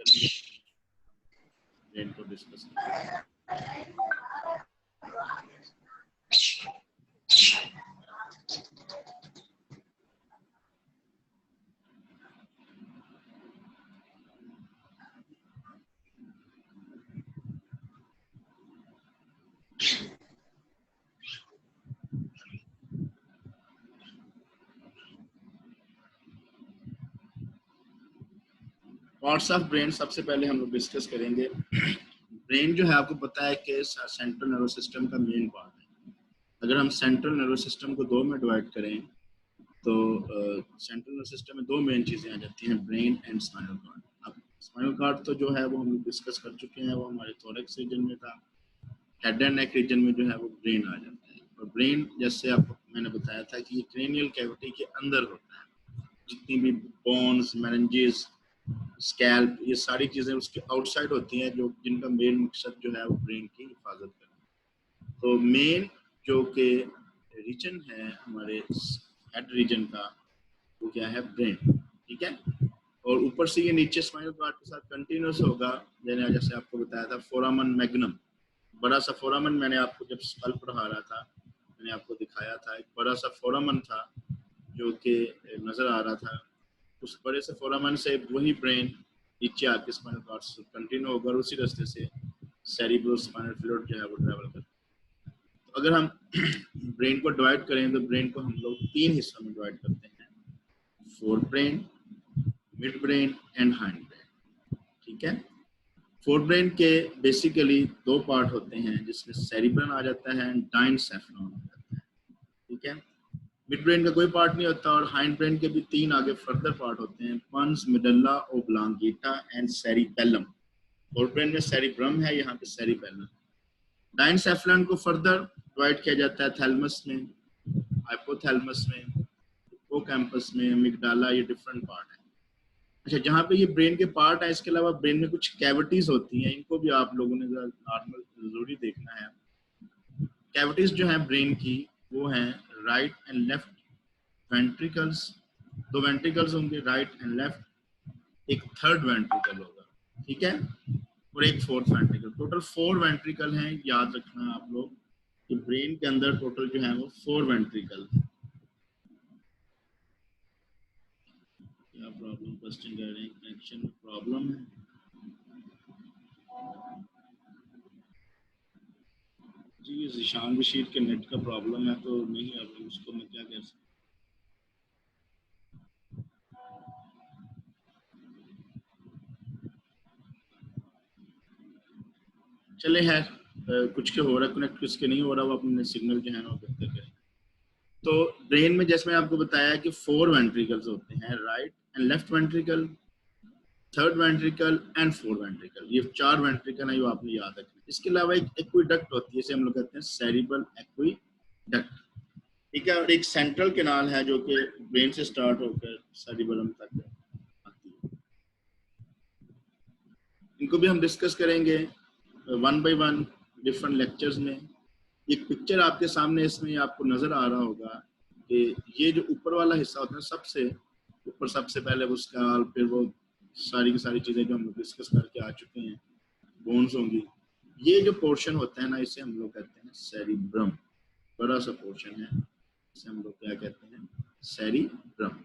करेंगे, ब्रेन को डिस्कस करेंगे। पार्ट्स ऑफ ब्रेन सबसे पहले हम लोग डिस्कस करेंगे। ब्रेन जो है आपको पता है कि सेंट्रल नर्वस सिस्टम का मेन पार्ट है। अगर हम सेंट्रल नर्वस सिस्टम को दो में डिवाइड करें तो सेंट्रल नर्वस सिस्टम में दो मेन चीज़ें आ जाती हैं, ब्रेन एंड स्पाइनल कॉर्ड। अब स्पाइनल कॉर्ड तो जो है वो हम लोग डिस्कस कर चुके हैं, वो हमारे थोरैक्स रीजन में था। हेड एंड नेक रीजन में जो है वो ब्रेन आ जाता है। और ब्रेन जैसे आपको मैंने बताया था कि ये क्रेनियल कैविटी के अंदर होता है। जितनी भी बोन्स, मेनिंजेस, स्कैल्प, ये सारी चीजें उसके आउटसाइड होती हैं, जो जिनका मेन मकसद जो है वो ब्रेन की हिफाजत करना। तो मेन जो कि रीजन है हमारे हेड रीजन का, वो क्या है, ब्रेन। ठीक है। और ऊपर से ये नीचे स्पाइनल कॉर्ड के साथ कंटिन्यूस होगा। जैसे आपको बताया था फोरामन मैग्नम, बड़ा सा फोरामन, मैंने आपको जब कल पढ़ा रहा था मैंने आपको दिखाया था, एक बड़ा सा फोरामन था जो कि नजर आ रहा था। उस बड़े से फोरामन से वही ब्रेन नीचे आके स्पाइनल कॉर्ड से कंटिन्यू होगा और उसी रास्ते से सेरिब्रो स्पाइनल फ्लूइड जो है वो ट्रैवल करता है। तो अगर हम ब्रेन को डिवाइड करें तो ब्रेन को हम लोग तीन हिस्सों में डिवाइड करते हैं, fore brain, mid brain and hind brain. ठीक है। फोर ब्रेन के बेसिकली दो पार्ट होते हैं, जिसमें सेरिब्रम आ जाता है एंड डाइनसेफ्लॉन आ जाता है। ठीक है। मिड ब्रेन का कोई पार्ट नहीं होता और हाइंड ब्रेन के भी तीन आगे फर्दर पार्ट होते हैं, puns, medulla oblongata and cerebellum. Fore brain में सेरिब्रम है, यहाँ पे सेरिबेलम। डाइनसेफ्लॉन को फर्दर डिवाइड किया जाता है थैलेमस में, हाइपोथैलेमस में, हिप्पोकैम्पस में, अमिगडाला, ये डिफरेंट पार्ट है। अच्छा, जहाँ पे ये ब्रेन के पार्ट है, इसके अलावा ब्रेन में कुछ कैविटीज होती हैं, इनको भी आप लोगों ने नॉर्मल जरूरी देखना है। कैविटीज जो है ब्रेन की वो हैं राइट एंड लेफ्ट वेंट्रिकल्स। दो वेंट्रिकल्स होंगे, राइट एंड लेफ्ट, एक थर्ड वेंट्रिकल होगा। ठीक है। और एक फोर्थ वेंट्रिकल। टोटल 4 वेंट्रिकल हैं, याद रखना आप लोग कि ब्रेन के अंदर टोटल जो है वो 4 वेंट्रिकल। क्या प्रॉब्लम, क्वेश्चन कर रहे हैं, कनेक्शन में प्रॉब्लम है। जी, ज़ीशान बशीर के नेट का प्रॉब्लम है तो नहीं, अब उसको मैं क्या कर सकता। चले है, कुछ के हो रहा है कनेक्ट, किसके नहीं हो रहा, वो अपने सिग्नल जो है ना बेहतर करें। तो ब्रेन में जैसे मैं आपको बताया कि 4 वेंट्रिकल्स होते हैं, right and left ventricle, third ventricle and fourth ventricle. ये 4 वेंट्रिकल है, जो आपने याद रखना। इसके अलावा एक एक्विडक्ट होती है, इसे हम लोग कहते हैं सेरिब्रल एक्विडक्ट। ठीक है। और एक सेंट्रल कैनाल है जो कि ब्रेन से स्टार्ट होकर सेरिबेलम तक आती है। इनको भी हम डिस्कस करेंगे one by one different lectures में। एक पिक्चर आपके सामने इसमें आपको नजर आ रहा होगा कि ये जो ऊपर वाला हिस्सा होता है, सबसे ऊपर सबसे पहले वो स्काल, फिर वो सारी की सारी चीजें जो हम लोग डिस्कस करके आ चुके हैं, बोन्स होंगी। ये जो पोर्शन होता है ना, इसे हम लोग कहते हैं सेरिब्रम। बड़ा सा पोर्शन है, इसे हम लोग क्या कहते हैं, सेरिब्रम।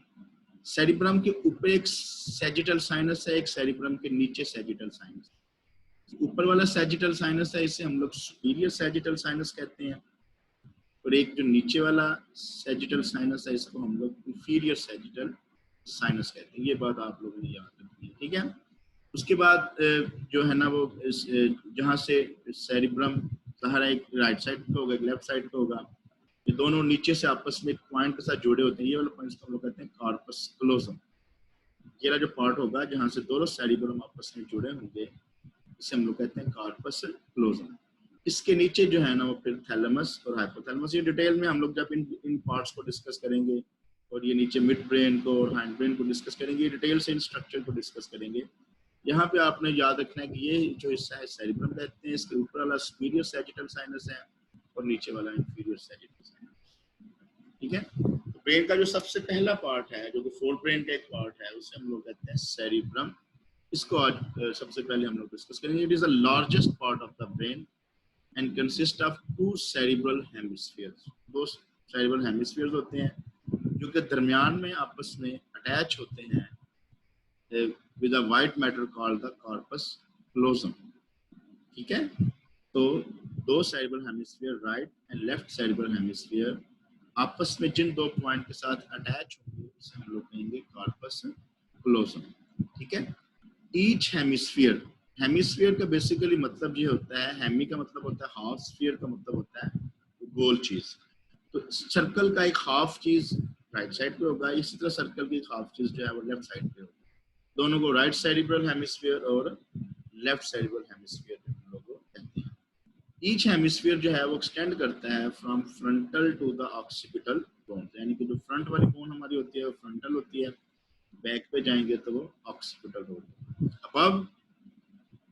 सेरिब्रम के ऊपर एक सैजिटल साइनस है, एक सेरिब्रम के नीचे सैजिटल साइनस। ऊपर वाला सैजिटल साइनस है, इसे हम लोग सुपीरियर सैजिटल साइनस कहते हैं। और एक जो नीचे वाला सैजिटल साइनस है, इसको हम लोग इंफीरियर सैजिटल साइनस कहते हैं। ये बात आप लोगों ने याद रखनी है। ठीक है। उसके बाद जो है ना वो जहाँ से सेरिब्रम सहारा, एक राइट साइड का होगा, एक लेफ्ट साइड का होगा, ये दोनों नीचे से आपस में एक पॉइंट के साथ जुड़े होते हैं। ये वाला पॉइंट को हम लोग कहते हैं कॉर्पस क्लोजम। ये वाला जो पार्ट होगा जहाँ से दोनों सेरिब्रम आपस में जुड़े होंगे, इसे हम लोग कहते हैं कॉर्पस क्लोजम। इसके नीचे जो है ना वो फिर थैलेमस और हाइपोथैलेमस। ये डिटेल में हम लोग जब इन पार्ट्स को डिस्कस करेंगे, और ये नीचे मिड ब्रेन को और हाइंड ब्रेन को डिस्कस करेंगे, ये डिटेल से इन स्ट्रक्चर को डिस्कस करेंगे। यहाँ पे आपने याद रखना है कि ये जो हिस्सा है सेरिब्रम कहते हैं, इसके ऊपर वाला सुपीरियर सैजिटल साइनस है और नीचे वाला इंफीरियर सैजिटल साइनस। ठीक है। तो ब्रेन का जो सबसे पहला पार्ट है, जो कि फोर ब्रेन का एक पार्ट है, उसे हम लोग कहते हैं सेरिब्रम। इसको आज सबसे पहले हम लोग डिस्कस करेंगे। It is the largest part of the brain and consist of to cerebral hemispheres. दो सेरिब्रल हेमिस्फीयर्स होते हैं जो कि दरमियान में आपस में अटैच होते हैं with a white matter called the corpus callosum. ठीक है, तो दो cerebral hemisphere right and left cerebral hemisphere आपस में जिन दो पॉइंट के साथ अटैच होंगे उसे हम लोग कहेंगे कॉर्पस क्लोजम। ठीक है, ईच हेमिस्फीयर, हेमिस्फीयर का बेसिकली मतलब ये होता है, हेमी का मतलब होता है हाफ, स्फीयर का मतलब होता है गोल चीज। तो सर्कल का एक हाफ चीज राइट साइड पे होगा, इसी तरह सर्कल की एक हाफ चीज जो है वो लेफ्ट साइड पे होगी। दोनों को राइट सेरिब्रल हेमिस्फीयर और लेफ्ट सेरिब्रल हेमिस्फीयर हम लोग कहते हैं। ईच हेमिस्फीयर जो है वो एक्सटेंड करता है from frontal to the occipital bone, यानी कि जो फ्रंट वाली बोन हमारी होती है वो फ्रंटल होती है, बैक पे जाएंगे तो वो ऑक्सीपिटल होगी। अब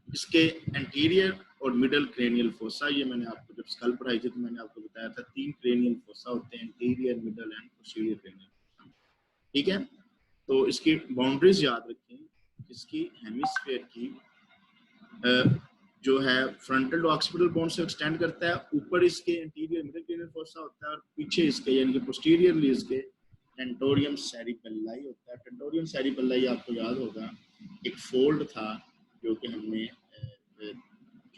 इसके एंटीरियर और मिडल क्रेनियल फोसा, ये मैंने आपको जब स्कल पढ़ाई थी तो मैंने आपको बताया था 3 क्रेनियल फोसा होते हैं, anterior, middle and posterior cranial. ठीक है, तो इसकी बाउंड्रीज याद रखें। इसकी हेमिस्फीयर की जो है फ्रंटल टू ऑक्सीपिटल बोन से एक्सटेंड करता है, ऊपर इसके इंटीरियर मिडल क्रेनियल फोसा होता है और पीछे इसके यानी कि पोस्टीरियरली इसके टेंटोरियम सेरिपेल्लाई होता है। टेंटोरियम सेरिपेल्लाई आपको याद होगा एक फोल्ड था जो कि हमने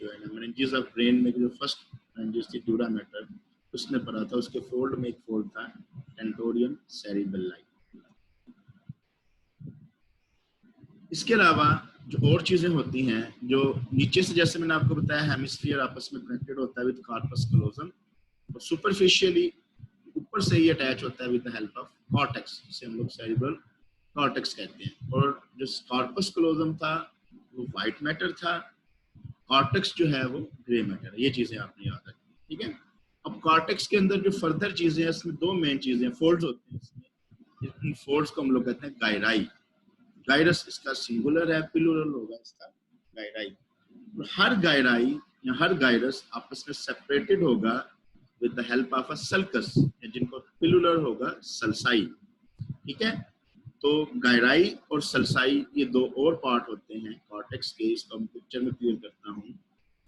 जो है ना मेनिंजेस ऑफ ब्रेन में जो फर्स्ट मेनिंजेस थी ड्यूरा मैटर उसने पढ़ा था, उसके फोल्ड में एक फोल्ड था टेंटोरियम सेरिपेल्लाई। इसके अलावा जो और चीजें होती हैं जो नीचे से, जैसे मैंने आपको बताया हेमिस्फीयर आपस में कनेक्टेड होता है विद कॉर्पस क्लोजम, और सुपरफिशियली ऊपर से ही अटैच होता है with the help of cortex, जिसे हम लोग सेरिब्रल कॉर्टेक्स कहते हैं। और जो कॉर्पस क्लोजम था वो व्हाइट मैटर था, कॉर्टेक्स जो है वो ग्रे मैटर है। ये चीजें आपने याद रखनी। ठीक है, अब कॉर्टेक्स के अंदर जो फर्दर चीजें हैं इसमें दो मेन चीजें, फोल्ड्स होते हैं इसमें, इन फोल्ड्स को हम लोग कहते हैं गायराई। गायरस इसका सिंगुलर है, प्लूरल होगा इसका गायराई। हर गायराई या हर गायरस आपस में सेपरेटेड होगा with the help of a sulcus, जिनको प्लूरल होगा सल्साई। ठीक है, तो गायराई और सल्साई ये दो और पार्ट होते हैं कॉर्टेक्स के, इसको हम पिक्चर में क्लियर करता हूँ।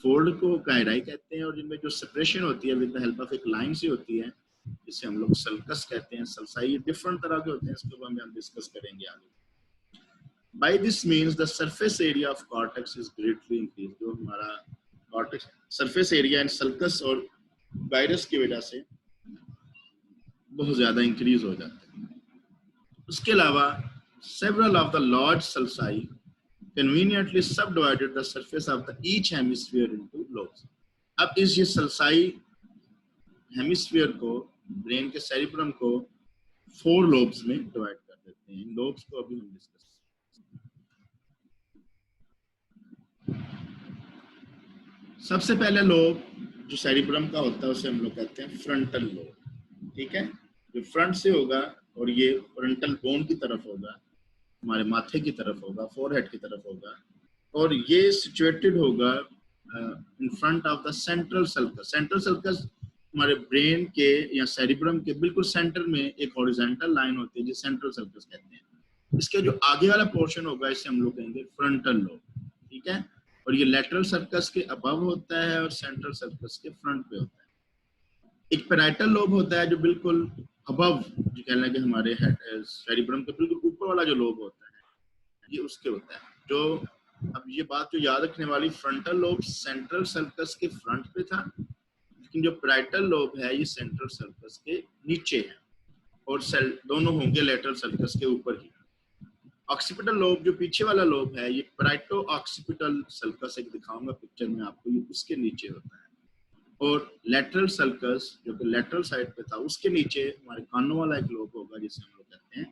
फोल्ड को गायराई कहते हैं और जिनमें जो सेपरेशन होती है विद द हेल्प ऑफ एक लाइन से होती है जिसे हम लोग सल्कस कहते हैं। सल्साई डिफरेंट तरह के होते हैं, इसको हम डिस्कस करेंगे आगे। By this means the surface area of cortex is greatly increased। जो हमारा cortex surface area and sulcus और गायरस की वजह से बहुत ज्यादा इंक्रीज हो जाता है। उसके अलावा several of the large sulci conveniently subdivided the surface of the each hemisphere into lobes। अब इस ये सल्साई हेमिस्फीयर को, ब्रेन के सेरिब्रम को 4 लोब्स में डिवाइड कर देते हैं। इन लोब्स को अभी हम डिस्कस। सबसे पहले लोब जो सेरिब्रम का होता है उसे हम लोग कहते हैं फ्रंटल लोब। ठीक है, जो फ्रंट से होगा और ये फ्रंटल बोन की तरफ होगा, हमारे माथे की तरफ होगा, फोरहेड की तरफ होगा, और ये सिचुएटेड होगा in front of the central sulcus. Central sulcus हमारे ब्रेन के या सेरिब्रम के बिल्कुल सेंटर में एक हॉरिजॉन्टल लाइन होती है जिसे सेंट्रल सर्कस कहते हैं। इसके जो आगे वाला पोर्शन होगा इसे हम लोग कहेंगे फ्रंटल लोब। ठीक है, और ये लेटरल सर्कस के अबव होता है और सेंट्रल सर्कस के फ्रंट पे होता है। एक पैराइटल लोब होता है जो बिल्कुल अबव, जो कहना है कि हमारे सेरिब्रम के बिल्कुल ऊपर वाला जो लोब होता है ये उसके होता है। जो अब ये बात जो याद रखने वाली, फ्रंटल लोब सेंट्रल सर्कस के फ्रंट पे था, लेकिन जो पैराइटल लोब है ये सेंट्रल सर्कस के नीचे है, और दोनों होंगे लेटरल सर्कस के ऊपर ही। ऑक्सीपिटल लोब जो पीछे वाला लोब है ये पैराइटो ऑक्सीपिटल सर्कस एक दिखाऊंगा पिक्चर में आपको, ये उसके नीचे होता है। और लेटरल सर्कस जो कि लेटरल साइड पे था उसके नीचे हमारे कानों वाला एक लोब होगा जिसे हम लोग कहते हैं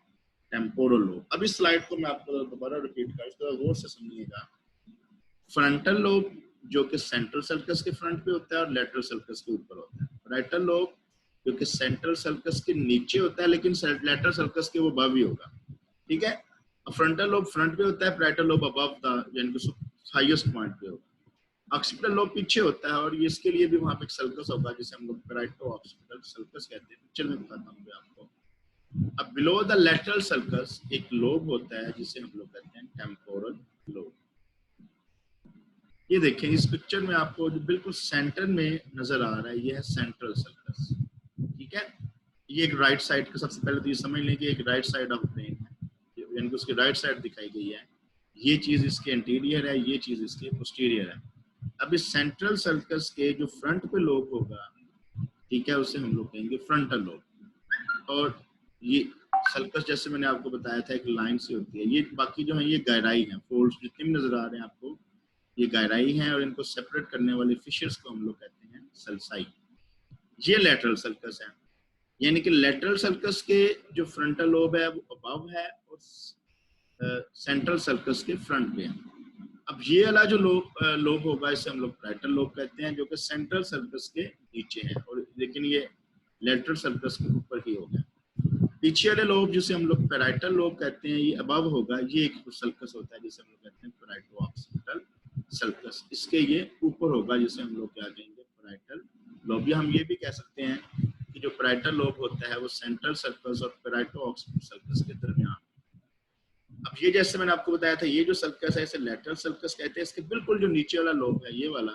टेम्पोरल लोब। अब इस स्लाइड को मैं आपको दोबारा रिपीट कर, इसको गौर से समझिएगा। फ्रंटल लोब जो कि सेंट्रल सर्कस के फ्रंट पे होता है और लेटरल सर्कस के ऊपर होता है। पैराइटल लोब जो कि सेंट्रल सर्कस के नीचे होता है लेकिन लेटरल सर्कस के वो अबव ही होगा। ठीक है, फ्रंटल लोब फ्रंट पे होता है, पैराइटल लोब अबव द यानी कि हाईएस्ट पॉइंट पे होगा। ऑक्सीपिटल लोब पीछे होता है और इसके लिए भी वहां पे एक सर्कस होगा जिसे हम लोग पैराइटो ऑक्सीपिटल सर्कस कहते हैं। पिक्चर में दिखाता हूँ आपको। अब बिलो द लेटरल सर्कस एक लोब होता है जिसे हम लोग कहते हैं टेम्पोरल लोब। ये देखें इस पिक्चर में आपको जो बिल्कुल सेंटर में नजर आ रहा है ये है सेंट्रल सर्कस, ठीक है। ये एक राइट साइड का, सबसे पहले तो ये समझ लें कि एक राइट साइड ऑफ ब्रेन है, यानी कि उसकी राइट साइड दिखाई गई है, ये चीज इसके एंटीरियर है, ये चीज इसके पोस्टीरियर है। अब इस सेंट्रल सर्कस के जो फ्रंट पे लोब होगा, ठीक है, उसे हम लोग कहेंगे फ्रंटल लोब। और ये सर्कस जैसे मैंने आपको बताया था एक लाइन से होती है, ये बाकी जो है ये गहराई है, फोल्ड्स जितने भी नजर आ रहे हैं आपको ये गहराई है, और इनको सेपरेट करने वाले फिशर्स को हम लोग कहते हैं सल्साई। ये लेटरल सर्कस है, यानी कि लेटरल सर्कस के जो फ्रंटल लोब है वो अबव है और सेंट्रल सर्कस के फ्रंट पे है। अब ये वाला जो लोब होगा इसे हम लोग पैराइटल लोब कहते हैं, जो कि सेंट्रल सर्कस के नीचे है, और लेकिन ये लेटरल सर्कस के ऊपर ही होगा। पीछे वाले लोब जिसे हम लोग पैराइटल लोब कहते हैं ये अबव होगा, ये एक सर्कस होता है जिसे हम लोग कहते हैं पैराइटो ऑक्सीपिटल सर्कस, इसके ये ऊपर होगा जिसे हम लोग क्या कहेंगे पैराइटल लोब। या हम ये भी कह सकते हैं कि जो पैराइटल लोब होता है वो सेंट्रल सर्कस और पैराइटो ऑक्सीपिटल सर्कस के दरमियान। अब ये जैसे मैंने आपको बताया था ये जो सर्कस है इसे लेटरल सर्कस कहते हैं, इसके बिल्कुल जो नीचे वाला लोब है ये वाला,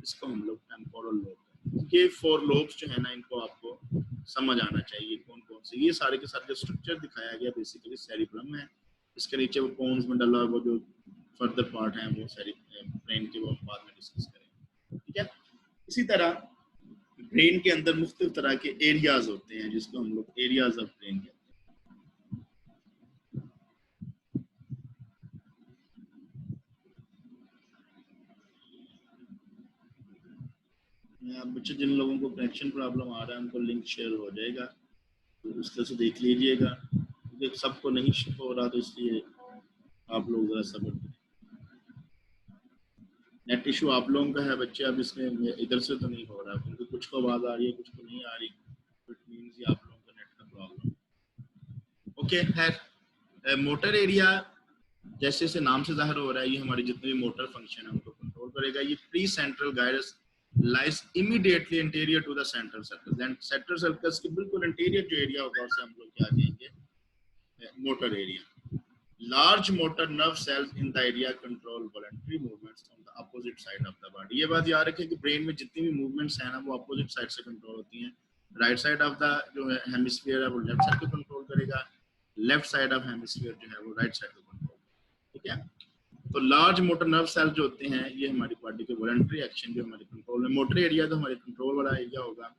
इसको हम लोग टेम्पोरल लोब कहते हैं। ये 4 लोब्स जो है ना इनको आपको समझ आना चाहिए कौन कौन से, ये सारे के सारे जो स्ट्रक्चर दिखाया गया बेसिकली सेरिब्रम है, इसके नीचे वो पोन्स में डला वो जो फर्दर पार्ट है वो ब्रेन के, वो बाद में डिस्कस करेंगे, ठीक है। इसी तरह ब्रेन के अंदर मुख्तलिफ तरह के एरियाज होते हैं जिसको हम लोग एरियाज ऑफ ब्रेन कहते हैं। बच्चे जिन लोगों को कनेक्शन प्रॉब्लम आ रहा है उनको लिंक शेयर हो जाएगा, तो उस तरह से देख लीजिएगा, क्योंकि सबको नहीं हो रहा तो इसलिए आप लोग जरा सब्र करें। नेट इशू आप लोगों का है बच्चे, अब इसमें इधर से तो नहीं हो रहा क्योंकि कुछ को आवाज आ रही है कुछ को नहीं आ रही, इट मींस ये आप लोगों का नेट का प्रॉब्लम। ओके, खैर मोटर एरिया जैसे से नाम से जाहिर हो रहा है ये हमारे जितने भी मोटर फंक्शन है उनको कंट्रोल करेगा। ये pre central gyrus lies immediately anterior to the central circus, and central circus के बिल्कुल anterior जो एरिया होगा उसे हम लोग क्या कहेंगे motor area. large motor nerve cells in the area control voluntary movements on the opposite side of the body। ये बात याद रखें कि ब्रेन में जितनी भी मूवमेंट्स हैं ना वो अपोजिट साइड से कंट्रोल होती हैं। राइट साइड ऑफ द जो है हेमिस्फीयर है वो लेफ्ट साइड को कंट्रोल करेगा, लेफ्ट साइड ऑफ हेमिस्फीयर जो है वो राइट साइड को कंट्रोल, ठीक है। तो लार्ज मोटर नर्व सेल जो होते हैं ये हमारी बॉडी के वॉलंटरी एक्शन जो हमारे कंट्रोल में, मोटर एरिया तो हमारे कंट्रोल वाला एरिया होगा।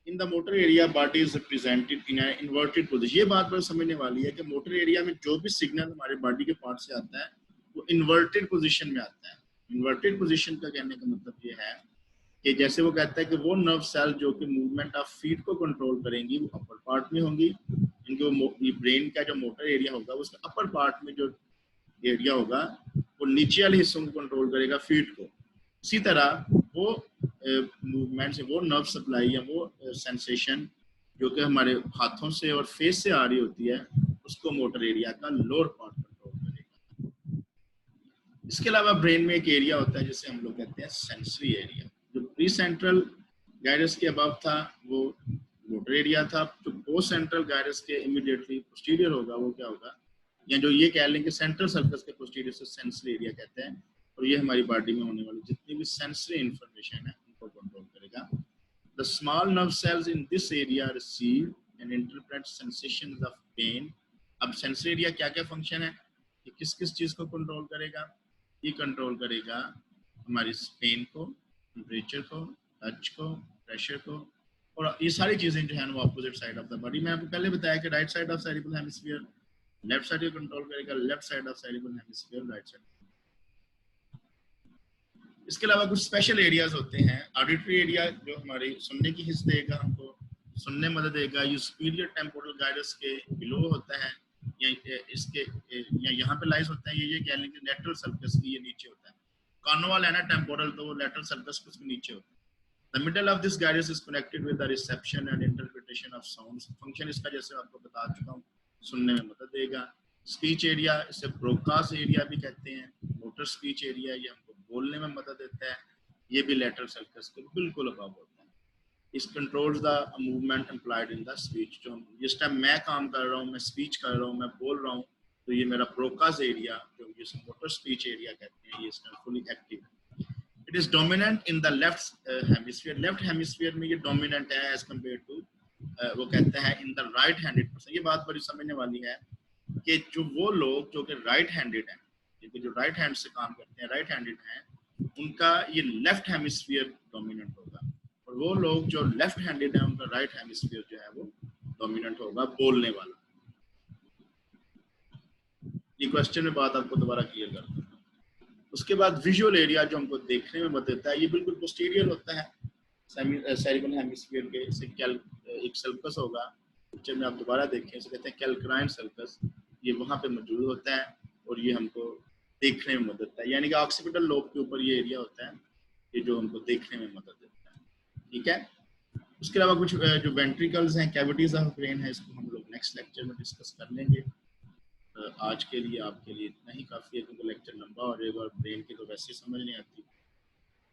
In the motor area body is represented in an inverted position. ये बात बस समझने वाली है कि मोटर एरिया में जो भी सिग्नल हमारे बॉडी के पार्ट से आता है वो इन्वर्टेड पोजीशन में आता है। इन्वर्टेड पोजीशन का कहने का मतलब ये है कि जैसे वो कहता है कि वो नर्व सेल जो कि मूवमेंट ऑफ फीट को कंट्रोल करेंगी वो अपर पार्ट में होंगी, इनके ब्रेन का जो मोटर एरिया होगा उसका अपर पार्ट में जो एरिया होगा वो नीचे वाले हिस्सों को कंट्रोल करेगा फीट को। इसी तरह वो मूवमेंट से वो नर्व सप्लाई या वो सेंसेशन जो कि हमारे हाथों से और फेस से आ रही होती है उसको मोटर एरिया का लोअर पार्ट कंट्रोल करेगा। इसके अलावा ब्रेन में एक एरिया होता है जिसे हम लोग कहते हैं सेंसरी एरिया। जो प्री सेंट्रल गायरस के अबव था वो मोटर एरिया था, जो पोस्ट सेंट्रल गायरस के इमीडिएटली पोस्टीरियर होगा वो क्या होगा, या जो ये कह लें कि सेंट्रल सर्कस के पोस्टीरियर से सेंसरी एरिया कहते हैं, और ये हमारी बॉडी में होने वाली जितनी भी सेंसरी इंफॉर्मेशन है उनको कंट्रोल करेगा। The small nerve cells in this area receive and interpret sensations of pain. अब सेंसरी एरिया क्या क्या फंक्शन है, ये किस किस चीज को कंट्रोल करेगा, ये कंट्रोल करेगा हमारी पेन को, टेम्परेचर को, टच को, प्रेशर को, और ये सारी चीजें जो है वो opposite side of the body. मैं आपको पहले बताया कि right side of cerebral hemisphere left side को कंट्रोल करेगा, left side of cerebral hemisphere right side. इसके अलावा कुछ स्पेशल एरियाज होते हैं। ऑडिटरी एरिया जो हमारी सुनने की हिस्स देगा, हमको सुनने मदद देगा, ये सुपीरियर टेम्पोरल गायरस के बिलो होता है, या इसके या यहाँ पे लाइज होता है, ये कह लें कि लेटरल सर्कस की ये नीचे होता है। कानों वाला है ना टेम्पोरल, तो वो लेटरल सर्कस के नीचे होता है। The middle of this gyrus is connected with the reception and interpretation of sounds। Function इसका जैसे आपको बता चुका हूँ, सुनने में मदद देगा। स्पीच एरिया, इसे ब्रोडकास्ट एरिया भी कहते हैं, मोटर स्पीच एरिया, ये हमको बोलने में मदद देता है, ये भी लेटरल सर्कस के बिल्कुल अबव होता है। इस controls the movement employed in the speech. जो जिस टाइम मैं काम कर रहा हूँ, मैं स्पीच कर रहा हूँ, मैं बोल रहा हूँ, तो ये मेरा ब्रोडकास्ट एरिया जो जिसे मोटर स्पीच एरिया कहते हैं, ये इसका फुली एक्टिव है। It is dominant in the left hemisphere, left hemisphere में ये डोमिनेंट है एज कम्पेयर टू वो कहते हैं in the right handed person. ये बात बड़ी समझने वाली है कि जो वो लोग जो कि राइट हैंडेड हैं, जो राइट हैंड से काम करते हैं, राइट हैंडेड हैं, उनका ये लेफ्ट हेमिस्फीयर डोमिनेंट होगा, और वो लोग जो लेफ्ट हैंडेड हैं उनका राइट हेमिस्फीयर जो है वो डोमिनेंट होगा, बोलने वाला। ये क्वेश्चन में बात आपको दोबारा क्लियर कर दूं। उसके बाद विजुअल एरिया जो हमको देखने में मदद देता है, ये बिल्कुल पोस्टीरियर होता है सेरिब्रल हेमिस्फीयर के। एक सल्कस होगा, पिक्चर में आप दोबारा देखें, इसे कहते हैं कैल्क्राइन सल्कस, ये वहाँ पे मौजूद होता है और ये हमको देखने में मदद देता है, यानी कि ऑक्सीपिटल लोब के ऊपर ये एरिया होता है, ये जो हमको देखने में मदद देता है। ठीक है, उसके अलावा कुछ जो वेंट्रिकल्स हैं, कैविटीज ऑफ ब्रेन है, इसको हम लोग नेक्स्ट लेक्चर में डिस्कस कर लेंगे। आज के लिए आपके लिए इतना ही काफ़ी है, क्योंकि लेक्चर लंबा हो जाएगा और ब्रेन की तो वैसे ही समझ नहीं आती,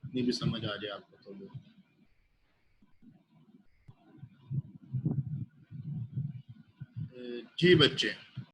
इतनी भी समझ आ जाए आपको तो वो। जी बच्चे।